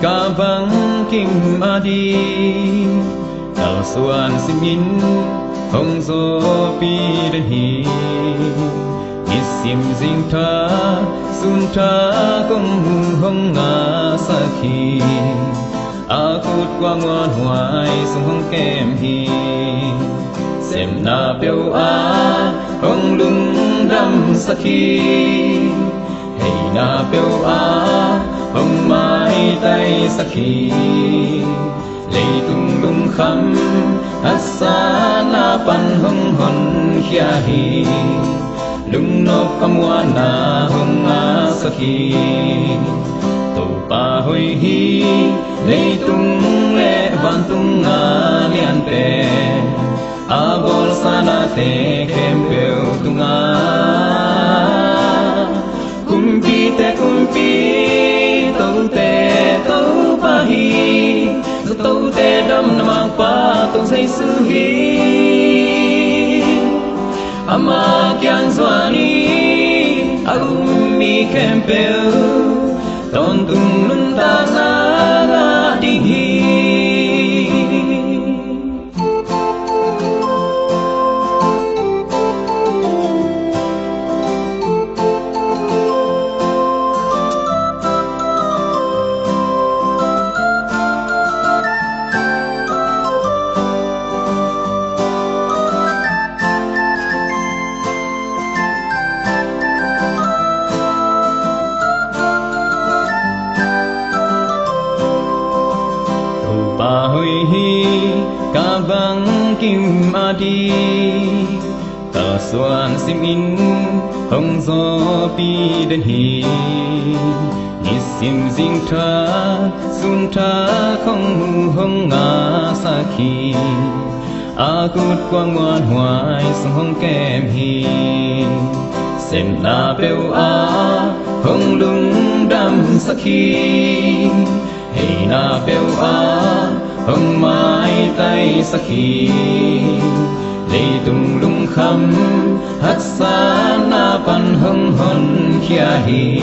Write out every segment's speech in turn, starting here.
cả vắng kim adi tàu xuân sim in hong gió pi đến hi ít sim dinh tha sun tha công hong ngã sa khi a cút qua ngoan hoài sông hong kem hi xem na bèo a hong lung đâm sa khi hey na bèo a hong mai tay sa khi lấy tung lung khăm hát xa na pan hong hon khia hi lung nộp khăm hoa na hong a sa khi tổ pa hoi hi lấy tung lệ van tung a lian pe a bol sana te kem peu tung a kumpi tâu te tâu pa hi tâu te đâm nam pa tâu say sư hi ama kyang zwani mi kem peu ton tung nun ta na ding hi ba hoi hi cả vắng kim adi ta xuân sim in hong gió pi đến hi ni sim ding tha sun tha không hong ngã sa khi a cút qua ngoan hoài sông hong kem hi xem na bèo a hong lung đâm sa khi hey na bèo a hong mai tay sa khi lấy tung lung khăm hát xa na pan hong hon khia hi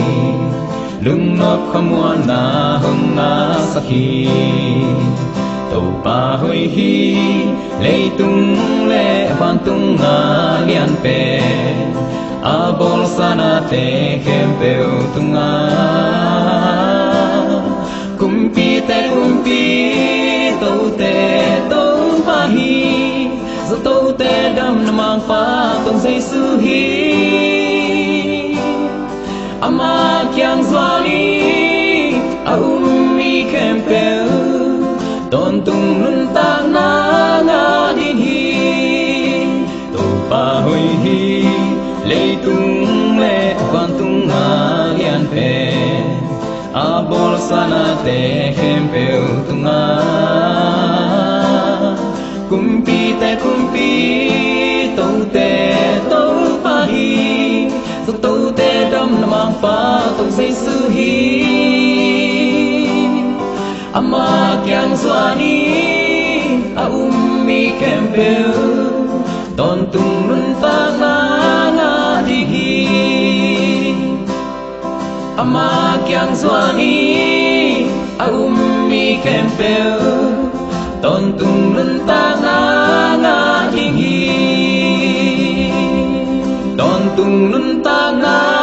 lung nộp khăm hoa na hong a sa khi tàu pa hoi hi lấy tung lệ van tung a lian pe a bol sana te kem peu tung a kumpi tâu pa hi zo tâu te đâm nam mang pa tông say sư hi ama kyang zwani mi kem peu ton tung nun ta na din hi tâu pa hoi hi lấy tung lệ van tung a lian pe a bol sana te kem peu tung a kumpi tâu pa hi zo tâu te đâm nam mang pa tông say sư hi ama kyang zwani mi kem peu ton tung nun ta na di hi ama kyang zwani mi kem peu ton tung nun ta na ding hi ton tung nun ta na